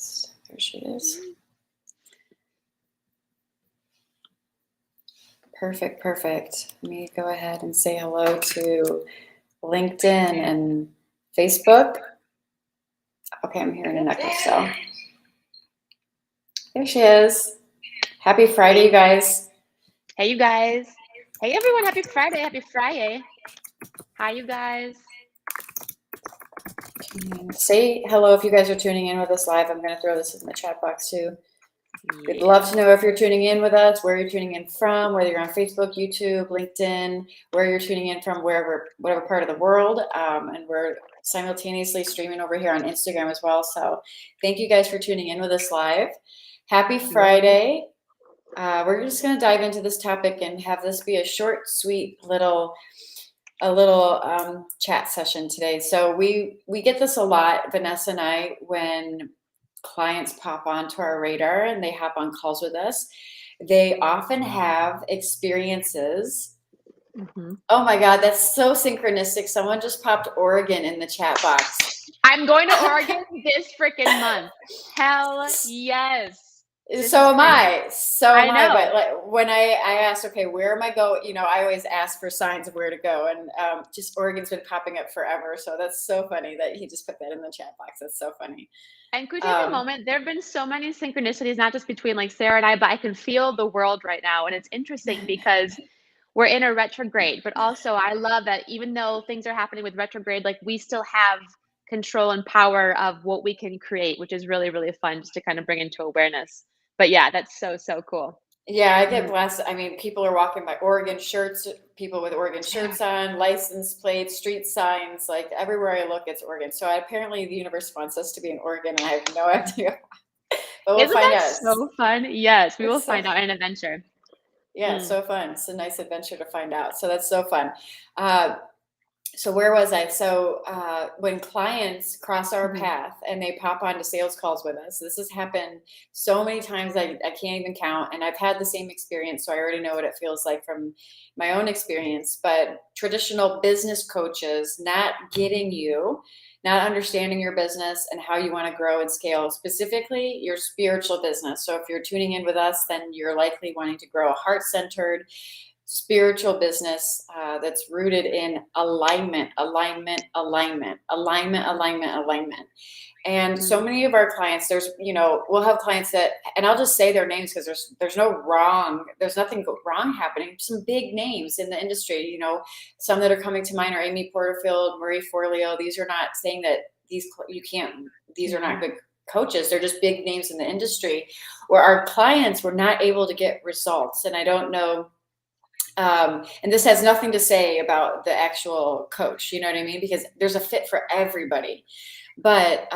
guest. There she is. Perfect. Let me go ahead and say hello to LinkedIn and Facebook. Okay, I'm hearing an echo, so. There she is. Happy Friday, you guys. Hey, you guys. Hey, everyone. Happy Friday. Happy Friday. Hi, you guys. Say hello if you guys are tuning in with us live. I'm going to throw this in the chat box too. We'd love to know if you're tuning in with us, where you're tuning in from, whether you're on Facebook, YouTube, LinkedIn, where you're tuning in from, whatever part of the world. And we're simultaneously streaming over here on Instagram as well. So thank you guys for tuning in with us live. Happy Friday. We're just going to dive into this topic and have this be a short, sweet little chat session today. So we get this a lot, Vanessa and I, when clients pop onto our radar and they hop on calls with us. They often have experiences. Oh my God, that's so synchronistic. Someone just popped Oregon in the chat box. I'm going to Oregon this freaking month. Hell yes. So am I. But like when I asked, okay, where am I going? I always ask for signs of where to go, and just Oregon's been popping up forever. So that's so funny that he just put that in the chat box. That's so funny. And could you take a moment? There have been so many synchronicities, not just between like Sarah and I, but I can feel the world right now, and it's interesting because we're in a retrograde. But also, I love that even though things are happening with retrograde, like we still have control and power of what we can create, which is really, really fun just to kind of bring into awareness. But yeah, that's so cool. Yeah, I get blessed. I mean, people are walking by Oregon shirts, people with Oregon shirts on, license plates, street signs, like everywhere I look, it's Oregon. So apparently the universe wants us to be in Oregon, and I have no idea. But we'll find out. So fun? Yes, we will find out in an adventure. Yeah, it's so fun. It's a nice adventure to find out. So that's so fun. So where was I? So when clients cross our path and they pop onto sales calls with us, this has happened so many times I can't even count. And I've had the same experience, so I already know what it feels like from my own experience. But traditional business coaches not getting you, not understanding your business and how you want to grow and scale, specifically your spiritual business. So if you're tuning in with us, then you're likely wanting to grow a heart-centered, spiritual business that's rooted in alignment. And so many of our clients, we'll have clients that, and I'll just say their names because there's nothing wrong happening. Some big names in the industry, some that are coming to mind are Amy Porterfield, Marie Forleo. These are not saying that these are not good coaches. They're just big names in the industry where our clients were not able to get results. And I don't know, and this has nothing to say about the actual coach, you know what I mean? Because there's a fit for everybody. But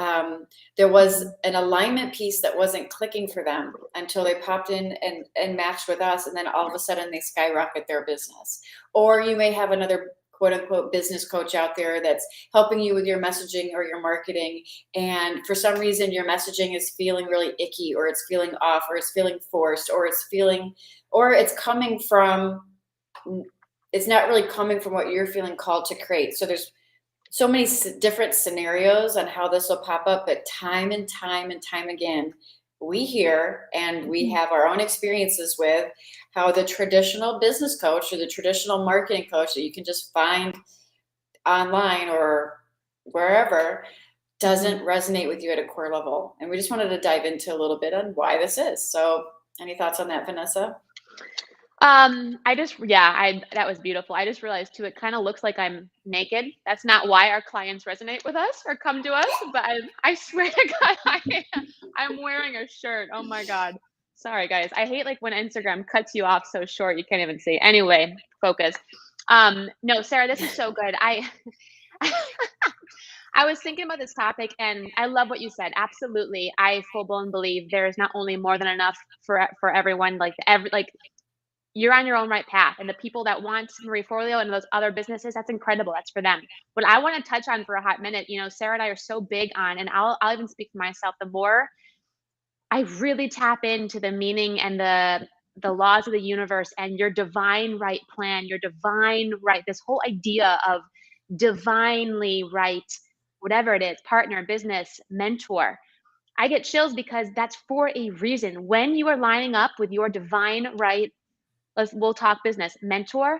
there was an alignment piece that wasn't clicking for them until they popped in and matched with us. And then all of a sudden they skyrocket their business. Or you may have another quote unquote business coach out there that's helping you with your messaging or your marketing. And for some reason your messaging is feeling really icky, or it's feeling off, or it's feeling forced, or it's not really coming from what you're feeling called to create. So there's so many different scenarios on how this will pop up, but time and time again, we hear and we have our own experiences with how the traditional business coach or the traditional marketing coach that you can just find online or wherever doesn't resonate with you at a core level. And we just wanted to dive into a little bit on why this is. So any thoughts on that, Vanessa? That was beautiful. I just realized too, it kind of looks like I'm naked. That's not why our clients resonate with us or come to us, but I swear to God, I'm wearing a shirt. Oh my God. Sorry guys. I hate like when Instagram cuts you off so short, you can't even see. Anyway, focus. No, Sarah, this is so good. I was thinking about this topic and I love what you said. Absolutely. I full blown believe there is not only more than enough for everyone, you're on your own right path. And the people that want Marie Forleo and those other businesses, that's incredible. That's for them. What I want to touch on for a hot minute, Sarah and I are so big on, and I'll even speak for myself, the more I really tap into the meaning and the laws of the universe and your divine right plan, your divine right, this whole idea of divinely right, whatever it is, partner, business, mentor. I get chills because that's for a reason. When you are lining up with your divine right, we'll talk business, mentor,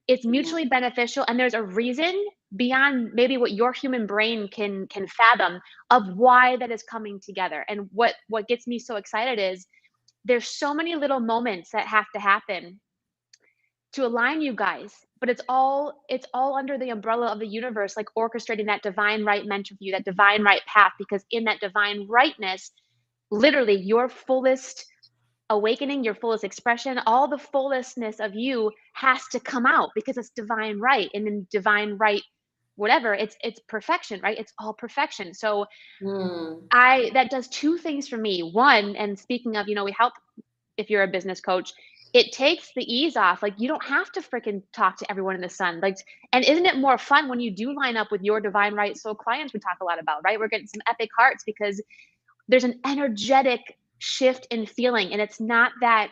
it's Mhm. mutually beneficial, and there's a reason beyond maybe what your human brain can fathom of why that is coming together. And what gets me so excited is there's so many little moments that have to happen to align you guys, but it's all under the umbrella of the universe, like orchestrating that divine right mentor for you, that divine right path, because in that divine rightness, literally your fullest awakening, your fullest expression, all the fullestness of you has to come out because it's divine right. And then divine right, whatever, it's perfection, right? It's all perfection. So Mm. I that does two things for me. One, and speaking of, we help if you're a business coach, it takes the ease off. Like, you don't have to freaking talk to everyone in the sun. Like, and isn't it more fun when you do line up with your divine right soul clients we talk a lot about, right? We're getting some epic hearts because there's an energetic shift in feeling, and it's not that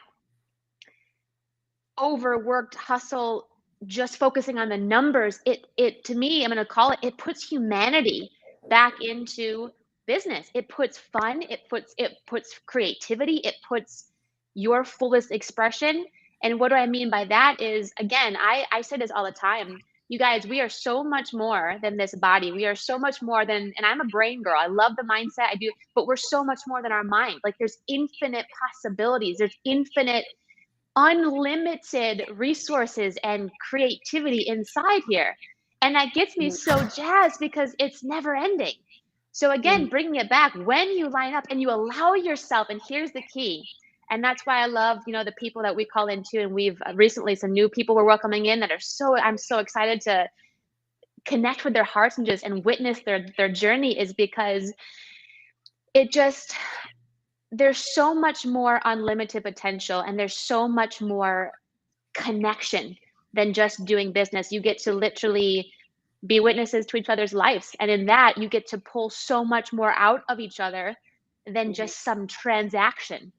overworked hustle just focusing on the numbers. It to me, I'm going to call it, it puts humanity back into business. It puts fun, it puts creativity, it puts your fullest expression. And what do I mean by that is, again, I say this all the time, you guys, we are so much more than this body. We are so much more than, and I'm a brain girl, I love the mindset, I do, but we're so much more than our mind. Like, there's infinite possibilities, there's infinite, unlimited resources and creativity inside here. And that gets me so jazzed because it's never ending. So, again, Mm. bringing it back, when you line up and you allow yourself, and here's the key. And that's why I love, the people that we call in too. And we've recently some new people we're welcoming in that are I'm so excited to connect with their hearts and just and witness their journey, is because it just, there's so much more unlimited potential, and there's so much more connection than just doing business. You get to literally be witnesses to each other's lives. And in that, you get to pull so much more out of each other than Mhm. just some transaction,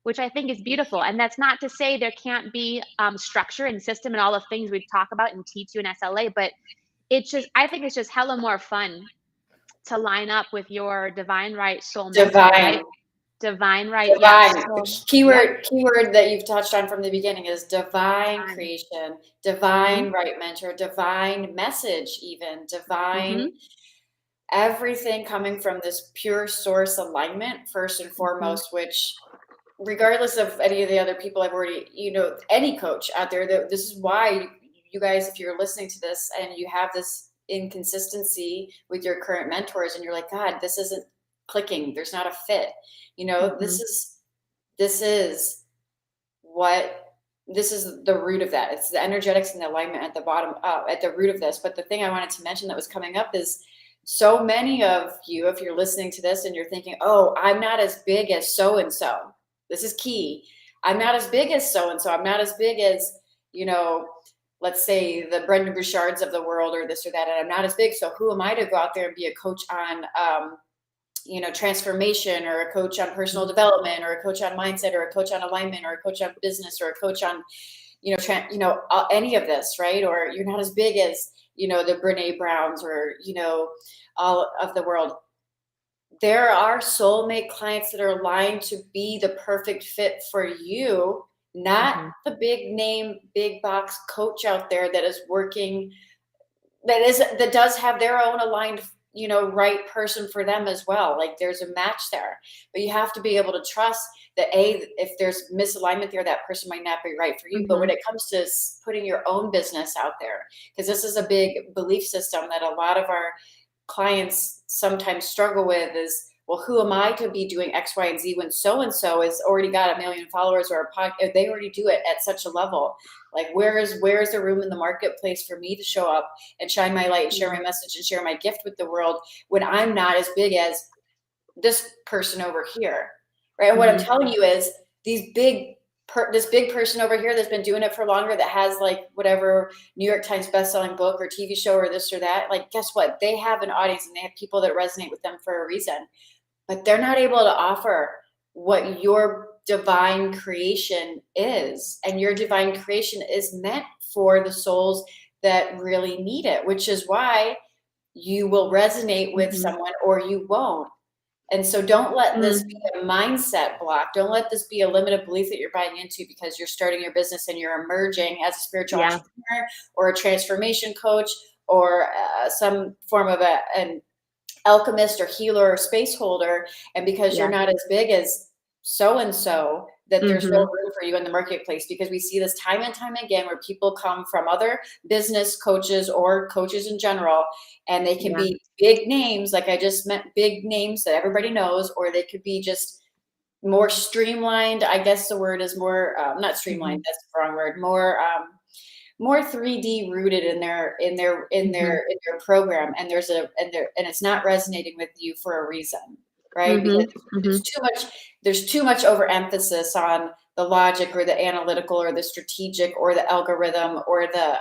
which I think is beautiful. And that's not to say there can't be structure and system and all the things we talk about in T2 and SLA, but I think it's just hella more fun to line up with your divine right soul mentor, Divine. right? Divine right, yeah. Divine. The So, yep. keyword that you've touched on from the beginning is divine Divine. creation, Mm-hmm. divine right mentor, divine message, even Mm-hmm. divine everything coming from this pure source alignment, first and Mm-hmm. foremost, which regardless of any of the other people I've already, any coach out there, that this is why you guys, if you're listening to this and you have this inconsistency with your current mentors and you're like, God, this isn't clicking, there's not a fit, Mm-hmm. this is what this is the root of that. It's the energetics and the alignment at the bottom, at the root of this. But the thing I wanted to mention that was coming up is, so many of you, if you're listening to this and you're thinking, oh, I'm not as big as so and so, this is key. I'm not as big as so and so. I'm not as big as, you know, let's say the Brendan Bouchards of the world or this or that. And I'm not as big. So who am I to go out there and be a coach on, transformation, or a coach on personal development, or a coach on mindset, or a coach on alignment, or a coach on business, or a coach on, any of this, right? Or you're not as big as, the Brene Browns, or, all of the world. There are soulmate clients that are aligned to be the perfect fit for you, not Mm-hmm. the big name, big box coach out there that is working, that does have their own aligned, right person for them as well. Like, there's a match there, but you have to be able to trust that, if there's misalignment there, that person might not be right for you. But Mm-hmm. when it comes to putting your own business out there, because this is a big belief system that a lot of our clients sometimes struggle with, is, well, who am I to be doing X, Y, and Z when so and so has already got 1 million followers, or a podcast, they already do it at such a level. Like, where is the room in the marketplace for me to show up and shine my light and share my message and share my gift with the world when I'm not as big as this person over here, right? And what I'm Mm-hmm. telling you is, this big person over here that's been doing it for longer, that has, like, whatever New York Times bestselling book or TV show or this or that, like, guess what? They have an audience and they have people that resonate with them for a reason, but they're not able to offer what your divine creation is. And your divine creation is meant for the souls that really need it, which is why you will resonate with Mm-hmm. someone or you won't. And so don't let this be Mm. a mindset block. Don't let this be a limited belief that you're buying into because you're starting your business and you're emerging as a spiritual Yeah. entrepreneur or a transformation coach or some form of an alchemist or healer or space holder. And because you're Yeah. not as big as so-and-so, that there's no Mhm. room for you in the marketplace, because we see this time and time again where people come from other business coaches or coaches in general, and they can Yeah. be big names, like I just meant big names that everybody knows, or they could be just more streamlined. I guess the word is more, not streamlined, Mhm. that's the wrong word, more 3D rooted in Mhm. their program, and and it's not resonating with you for a reason, right? Because Mhm. Mhm. there's too much overemphasis on the logic or the analytical or the strategic or the algorithm or the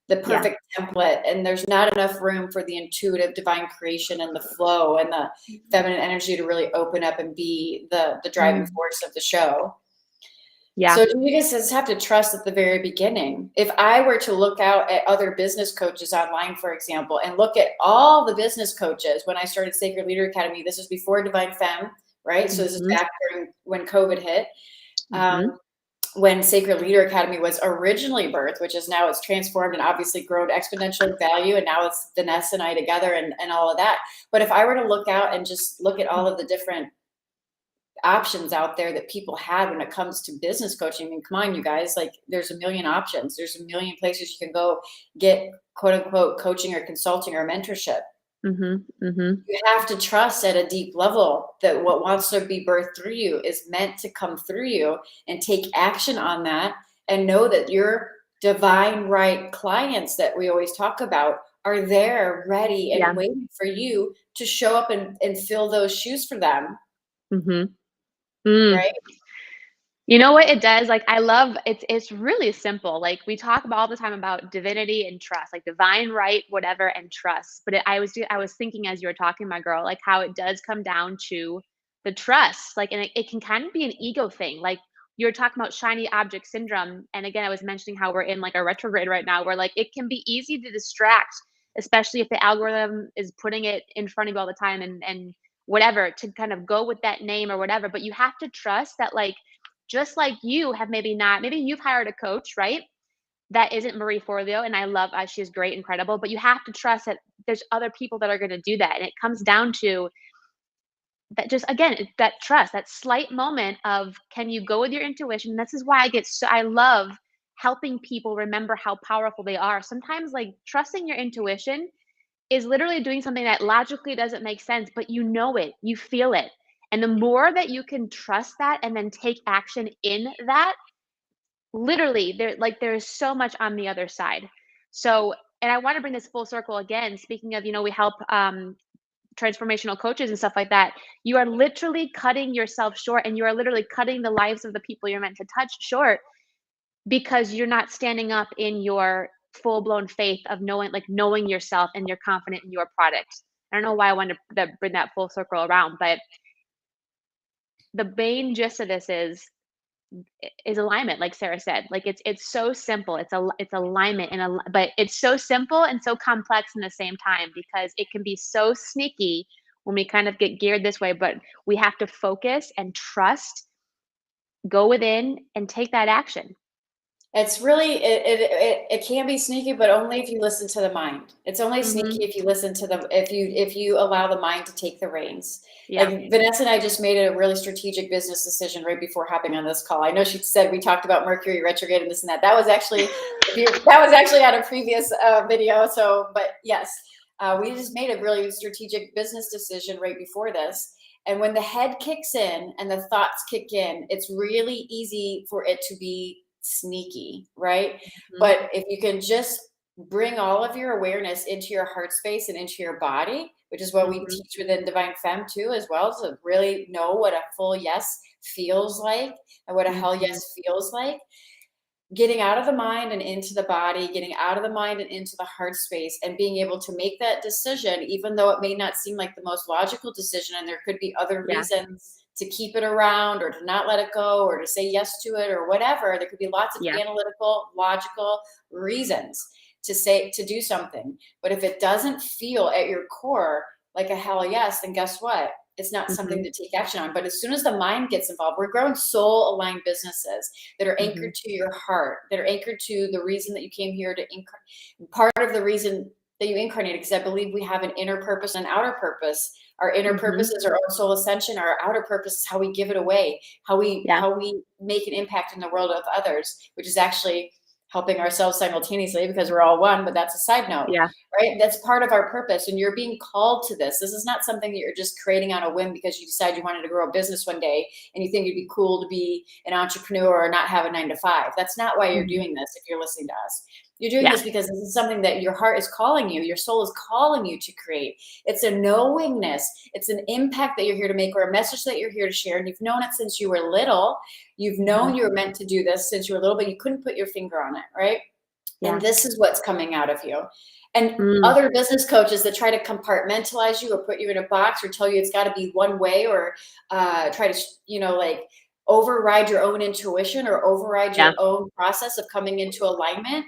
Yeah. perfect template, and there's not enough room for the intuitive divine creation and the flow and the feminine energy to really open up and be the driving Mm. force of the show. Yeah. So you just have to trust at the very beginning. If I were to look out at other business coaches online, for example, and look at all the business coaches when I started Sacred Leader Academy, this was before Divine Femme, right? So this is Mhm. back during when COVID hit. Mhm. When Sacred Leader Academy was originally birthed, which is now it's transformed and obviously grown exponential value, and now it's Vanessa and I together and all of that. But if I were to look out and just look at all of the different options out there that people have when it comes to business coaching. I mean, come on, you guys, like there's a million options. There's a million places you can go get quote unquote coaching or consulting or mentorship. Mhm. Mhm. You have to trust at a deep level that what wants to be birthed through you is meant to come through you, and take action on that, and know that your divine right clients that we always talk about are there ready and Yeah. waiting for you to show up and fill those shoes for them, Mhm. Mm. right? You know what it does? Like, I love it's really simple. Like, we talk about all the time about divinity and trust, like divine right, whatever, and trust. But I was thinking as you were talking, my girl, like how it does come down to the trust. Like, and it can kind of be an ego thing. Like you're talking about shiny object syndrome. And again, I was mentioning how we're in like a retrograde right now where like it can be easy to distract, especially if the algorithm is putting it in front of you all the time and whatever to kind of go with that name or whatever. But you have to trust that like just like you have maybe you've hired a coach, right? That isn't Marie Forleo, and I love she's great, incredible, but you have to trust that there's other people that are going to do that. And it comes down to that just again, that trust, that slight moment of can you go with your intuition? This is why I love helping people remember how powerful they are. Sometimes like trusting your intuition is literally doing something that logically doesn't make sense, but you know it, you feel it. And the more that you can trust that and then take action in that, literally there's so much on the other side. So, and I want to bring this full circle again. Speaking of, we help transformational coaches and stuff like that. You are literally cutting yourself short and you are literally cutting the lives of the people you're meant to touch short because you're not standing up in your full-blown faith of knowing yourself and you're confident in your product. I don't know why I wanted to bring that full circle around, but the main gist of this is alignment, like Sarah said. Like it's so simple. It's alignment but it's so simple and so complex in the same time because it can be so sneaky when we kind of get geared this way, but we have to focus and trust, go within and take that action. It's really it can be sneaky, but only if you listen to the mind. It's only sneaky Mhm. if you listen to the if you allow the mind to take the reins. Yeah. Like Vanessa and I just made a really strategic business decision right before hopping on this call. I know she said we talked about Mercury retrograde and this and that. That was actually on a previous video. So, but yes, we just made a really strategic business decision right before this. And when the head kicks in and the thoughts kick in, it's really easy for it to be sneaky, right? Mhm. But if you can just bring all of your awareness into your heart space and into your body, which is what we Mhm. teach within Divine Femme too, as well, to really know what a full yes feels like and what a hell Mhm. yes feels like. Getting out of the mind and into the body, getting out of the mind and into the heart space, and being able to make that decision, even though it may not seem like the most logical decision, and there could be other Yeah. reasons to keep it around or to not let it go or to say yes to it or whatever. There could be lots of Yeah. analytical, logical reasons to do something. But if it doesn't feel at your core like a hell yes, then guess what? It's not something Mhm. to take action on. But as soon as the mind gets involved, we're growing soul aligned businesses that are Mhm. anchored to your heart, that are anchored to the reason that you came here to part of the reason that you incarnated, because I believe we have an inner purpose and outer purpose. Our inner Mhm. purpose is our own soul ascension. Our outer purpose is how we give it away, Yeah. how we make an impact in the world of others, which is actually helping ourselves simultaneously, because we're all one. But that's a side note, Yeah. right? That's part of our purpose. And you're being called to this. This is not something that you're just creating on a whim because you decide you wanted to grow a business one day and you think it'd be cool to be an entrepreneur or not have a 9 to 5. That's not why you're Mhm. doing this. If you're listening to us, you're doing Yeah. this because this is something that your heart is calling you, your soul is calling you to create. It's a knowingness. It's an impact that you're here to make, or a message that you're here to share. And you've known it since you were little. You've Mhm. known you were meant to do this since you were little, but you couldn't put your finger on it, right? Yeah. And this is what's coming out of you. And Mm. other business coaches that try to compartmentalize you or put you in a box or tell you it's got to be one way, or try to, like override your own intuition or override Yeah. your own process of coming into alignment.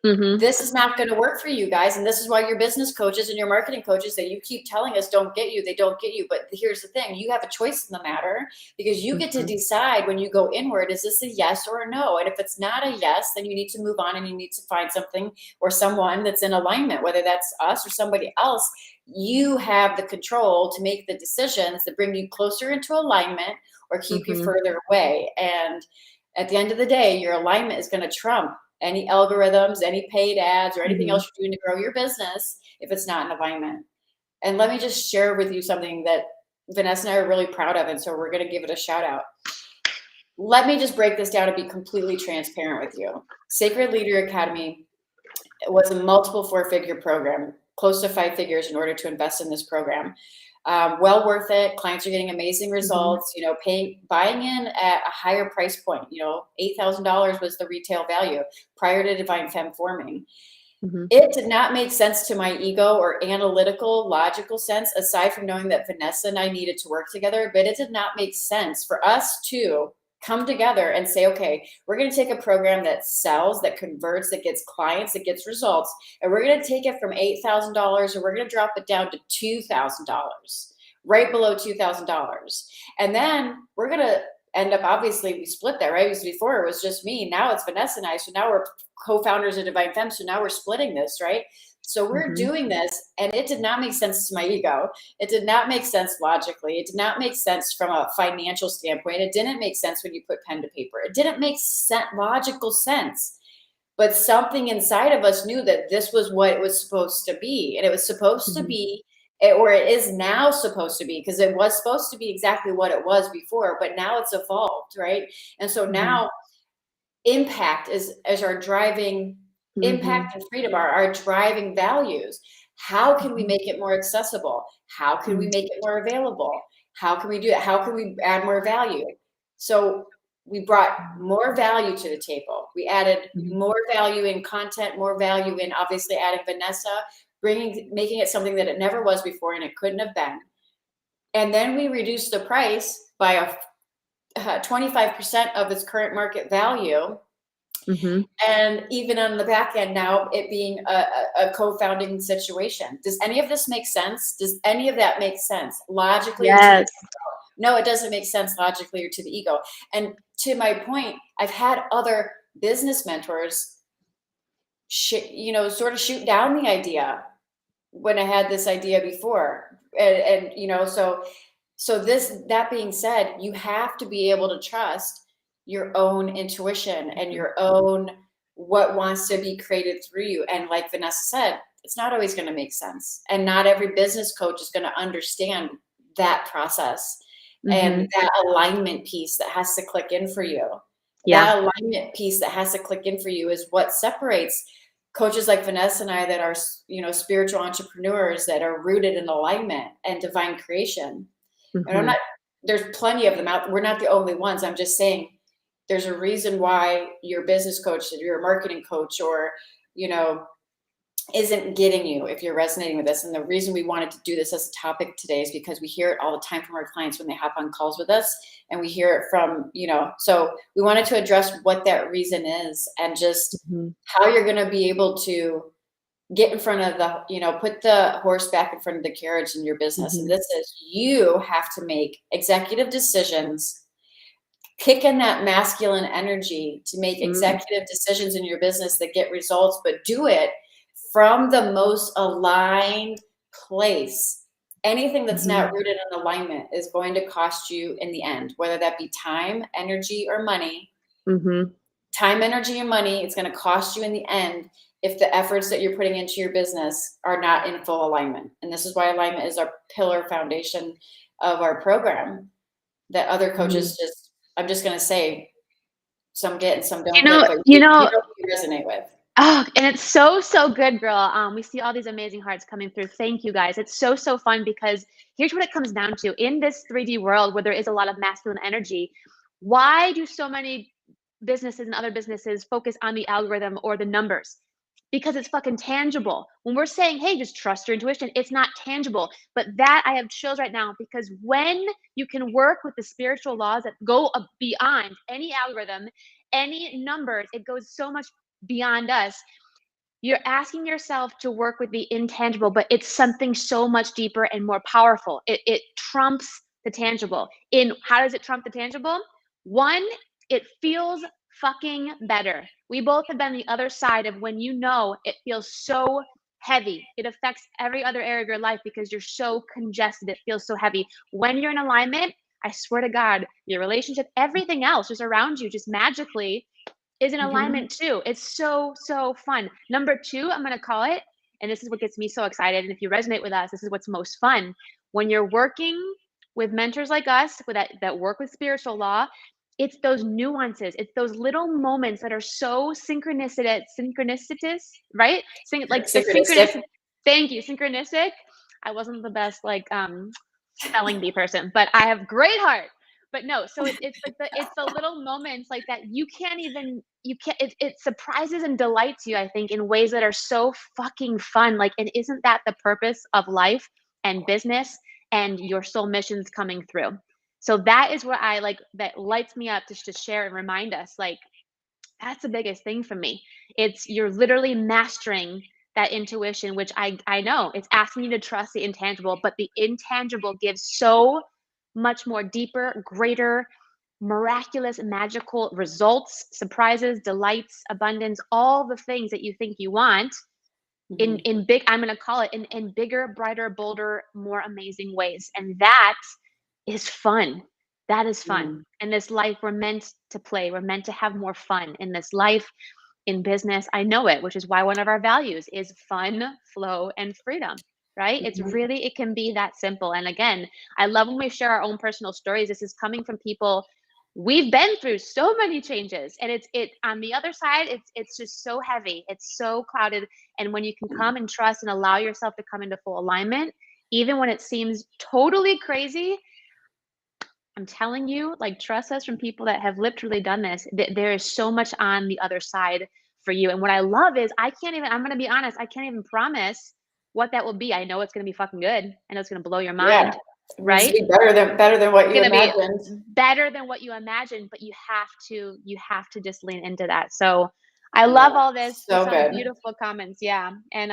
Mhm. This is not going to work for you guys. And this is why your business coaches and your marketing coaches that you keep telling us don't get you, they don't get you. But here's the thing, you have a choice in the matter, because you get to Mhm. decide when you go inward, is this a yes or a no? And if it's not a yes, then you need to move on and you need to find something or someone that's in alignment, whether that's us or somebody else. You have the control to make the decisions that bring you closer into alignment or keep you Mhm. further away. And at the end of the day, your alignment is going to trump any algorithms, any paid ads, or anything Mhm. else you're doing to grow your business if it's not in alignment. And let me just share with you something that Vanessa and I are really proud of, and so we're going to give it a shout out. Let me just break this down and be completely transparent with you. Sacred Leader Academy was a multiple 4-figure program, close to 5 figures in order to invest in this program. Well worth it. Clients are getting amazing Mhm. results, buying in at a higher price point. $8,000 was the retail value prior to Divine Femme forming. Mhm. It did not make sense to my ego or analytical, logical sense, aside from knowing that Vanessa and I needed to work together. But it did not make sense for us to come together and say, okay, we're going to take a program that sells, that converts, that gets clients, that gets results, and we're going to take it from $8,000 and we're going to drop it down to $2,000, right below $2,000. And then we're going to end up, obviously, we split that, right? Because before it was just me. Now it's Vanessa and I. So now we're co-founders of Divine Femme. So now we're splitting this, right? So we're Mhm. doing this, and it did not make sense to my ego. It did not make sense logically. It did not make sense from a financial standpoint. It didn't make sense when you put pen to paper. It didn't make logical sense. But something inside of us knew that this was what it was supposed to be. And it was supposed to Mhm. be, or it is now supposed to be, because it was supposed to be exactly what it was before, but now it's evolved, right? And so Mhm. now impact is our driving, Mhm. impact and freedom are our driving values. How can we Mhm. make it more accessible? How can we Mm. make it more available? How can we do it? How can we add more value? So we brought more value to the table. We added Mhm. more value in content, more value in obviously adding Vanessa, making it something that it never was before and it couldn't have been. And then we reduced the price by 25% of its current market value. Mhm. And even on the back end now, it being a co-founding situation. Does any of this make sense? Does any of that make sense logically or to the Yes. ego? No, it doesn't make sense logically or to the ego. And to my point, I've had other business mentors, sort of shoot down the idea when I had this idea before. So that being said, you have to be able to trust your own intuition and Mhm. your own what wants to be created through you. And like Vanessa said, it's not always going to make sense. And not every business coach is going to understand that process and Mhm. that alignment piece that has to click in for you. Yeah. That alignment piece that has to click in for you is what separates coaches like Vanessa and I that are, spiritual entrepreneurs that are rooted in alignment and divine creation. And Mhm. there's plenty of them out. We're not the only ones. I'm just saying there's a reason why your business coach, your marketing coach, or, you know, isn't getting you if you're resonating with this. And the reason we wanted to do this as a topic today is because we hear it all the time from our clients when they hop on calls with us, and we hear it from, so we wanted to address what that reason is and just Mhm. how you're going to be able to get in front of the, you know, put the horse back in front of the carriage in your business. And Mhm. this is, you have to make executive decisions, kick in that masculine energy to make Mm. executive decisions in your business that get results, but do it from the most aligned place. Anything that's not Mhm. rooted in alignment is going to cost you in the end, whether that be time, energy, or money. Mhm. Time, energy, and money, it's going to cost you in the end if the efforts that you're putting into your business are not in full alignment. And this is why alignment is our pillar foundation of our program that other Mhm. coaches just, I'm just going to say, some get and some You don't know get, but you you know know who you resonate with. Oh, and it's so, so good, girl. We see all these amazing hearts coming through. Thank you guys. It's so, so fun because here's what it comes down to. In this 3D world where there is a lot of masculine energy, why do so many businesses and other businesses focus on the algorithm or the numbers? Because it's fucking tangible. When we're saying, hey, just trust your intuition, it's not tangible. But that I have chills right now because when you can work with the spiritual laws that go beyond any algorithm, any numbers, it goes so much beyond us. You're asking yourself to work with the intangible, but it's something so much deeper and more powerful. It trumps the tangible. In how does it trump the tangible? One, it feels fucking better. We both have been the other side of when you know it feels so heavy. It affects every other area of your life because you're so congested. It feels so heavy. When you're in alignment, I swear to God, your relationship, everything else just around you, just magically is in Mhm. alignment too. It's so, so fun. Number two, I'm going to call it, and this is what gets me so excited. And if you resonate with us, this is what's most fun. When you're working with mentors like us with that work with spiritual law, it's those nuances. It's those little moments that are so synchronicitous, right? Like the Synchronistic. synchronicity. Thank you, synchronistic. I wasn't the best like spelling bee person, but I have great heart. But no, so it's like the little moments like that you can't even you can't it surprises and delights you, I think, in ways that are so fucking fun. Like, and isn't that the purpose of life and business and your soul missions coming through? So that is what I like, that lights me up just to share and remind us, like, that's the biggest thing for me. It's you're literally mastering that intuition, which I know it's asking you to trust the intangible, but the intangible gives so much more deeper, greater, miraculous, magical results, surprises, delights, abundance, all the things that you think you want Mhm. in big, I'm going to call it in bigger, brighter, bolder, more amazing ways. And that is fun. That is fun. Mm. In this life, we're meant to play. We're meant to have more fun in this life, in business. I know it, which is why one of our values is fun, flow, and freedom. Right? It's Mhm. really, it can be that simple. And again, I love when we share our own personal stories. This is coming from people, we've been through so many changes, and it on the other side, it's just so heavy. It's so clouded. And when you can come and trust and allow yourself to come into full alignment, even when it seems totally crazy, I'm telling you, like, trust us from people that have literally done this. There is so much on the other side for you. And what I love is I can't even, I'm going to be honest, I can't even promise what that will be. I know it's going to be fucking good. I know it's going to blow your Yeah. mind, It needs to right? be better than what It's you gonna be imagined. better than what you imagine, but you have to just lean into that. So I love Yeah. all this. So Some good. beautiful comments. Yeah. And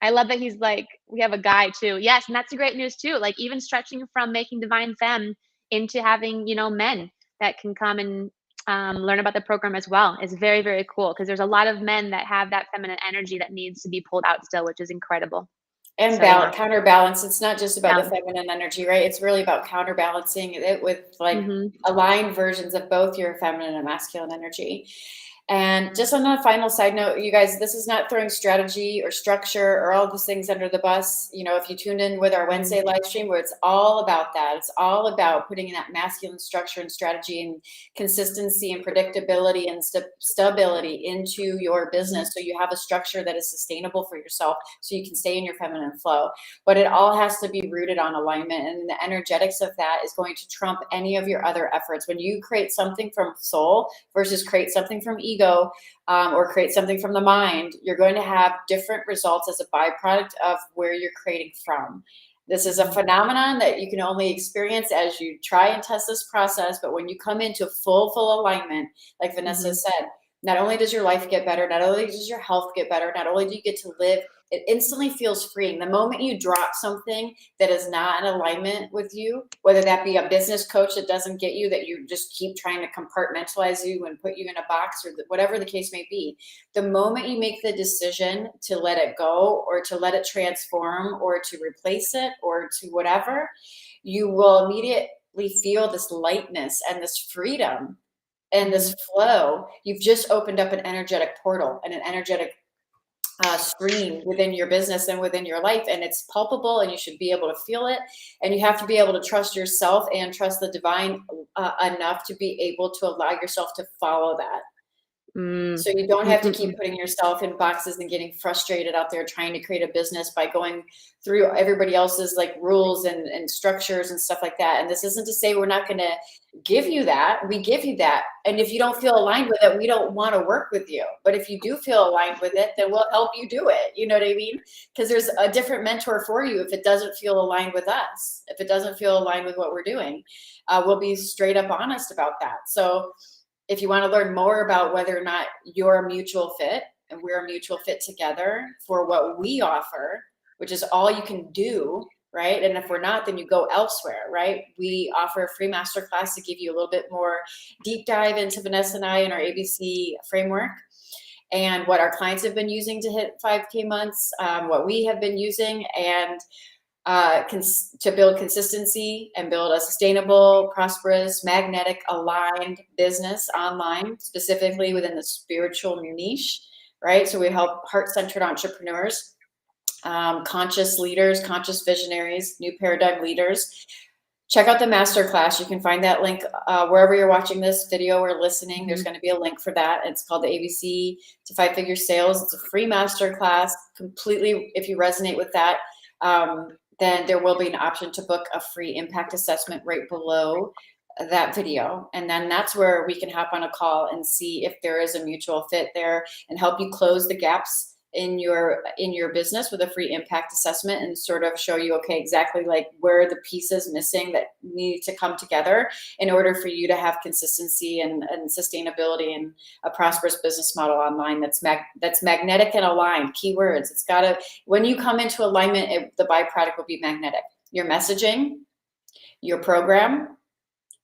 I love that he's like, we have a guy too. Yes, and that's the great news too. Like, even stretching from making divine femme into having, men that can come and learn about the program as well is very, very cool, because there's a lot of men that have that feminine energy that needs to be pulled out still, which is incredible. And So yeah. counterbalance. It's not just about the Balance. feminine energy, right? It's really about counterbalancing it with like Hmm. aligned versions of both your feminine and masculine energy. And just on a final side note, you guys, this is not throwing strategy or structure or all of these things under the bus. If you tuned in with our Mm. Wednesday live stream, where it's all about that, it's all about putting in that masculine structure and strategy and consistency and predictability and stability into your Mhm. business. So you have a structure that is sustainable for yourself so you can stay in your feminine flow. But it all has to be rooted on alignment. And the energetics of that is going to trump any of your other efforts. When you create something from soul versus create something from ego, or create something from the mind, you're going to have different results as a byproduct of where you're creating from. This is a Mhm. phenomenon that you can only experience as you try and test this process. But when you come into full alignment, like Vanessa Mhm. said, not only does your life get better, not only does your health get better, not only do you get to live, it instantly feels freeing. The moment you drop something that is not in alignment with you, whether that be a business coach that doesn't get you, that you just keep trying to compartmentalize you and put you in a box, or whatever the case may be, the moment you make the decision to let it go, or to let it transform, or to replace it, or to whatever, you will immediately feel this lightness and this freedom and Mhm. this flow. You've just opened up an energetic portal and an energetic stream within your business and within your life, and it's palpable, and you should be able to feel it, and you have to be able to trust yourself and trust the divine enough to be able to allow yourself to follow that. Mm. So you don't Mm, have to mm, keep mm. putting yourself in boxes and getting frustrated out there trying to create a business by going through everybody else's like rules and structures and stuff like that. And this isn't to say we're not going to give you that. We give you that. And if you don't feel aligned with it, we don't want to work with you. But if you do feel aligned with it, then we'll help you do it. You know what I mean? Because there's a different mentor for you if it doesn't feel aligned with us, if it doesn't feel aligned with what we're doing. We'll be straight up honest about that. So if you want to learn more about whether or not you're a mutual fit and we're a mutual fit together for what we offer, which is all you can do, right? And if we're not, then you go elsewhere, right? We offer a free masterclass to give you a little bit more deep dive into Vanessa and I and our ABC framework, and what our clients have been using to hit 5K months, what we have been using, and to build consistency and build a sustainable, prosperous, magnetic, aligned business online, specifically within the spiritual niche, right? So we help heart-centered entrepreneurs, conscious leaders, conscious visionaries, new paradigm leaders. Check out the masterclass. You can find that link wherever you're watching this video or listening. There's Mhm. going to be a link for that. It's called the ABC to 5-Figure Sales. It's a free masterclass. Completely, if you resonate with that, then there will be an option to book a free impact assessment right below that video. And then that's where we can hop on a call and see if there is a mutual fit there and help you close the gaps in your business with a free impact assessment, and sort of show you, okay, exactly like where are the pieces missing that need to come together in order for you to have consistency and sustainability and a prosperous business model online that's magnetic and aligned. Keywords. It's got to, when you come into alignment, the byproduct will be magnetic. Your messaging, your program,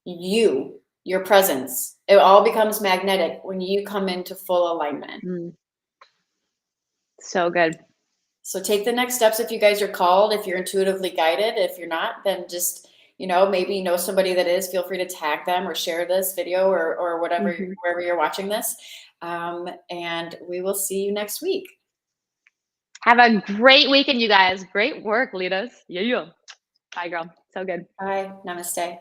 your presence, it all becomes magnetic when you come into full alignment. Mm. So good. So take the next steps if you guys are called, if you're intuitively guided. If you're not, then just, maybe know somebody that is, feel free to tag them or share this video or whatever, Mhm. wherever you're watching this. And we will see you next week. Have a great weekend, you guys. Great work, leaders. Yeah. Bye, girl. So good. Bye. Namaste.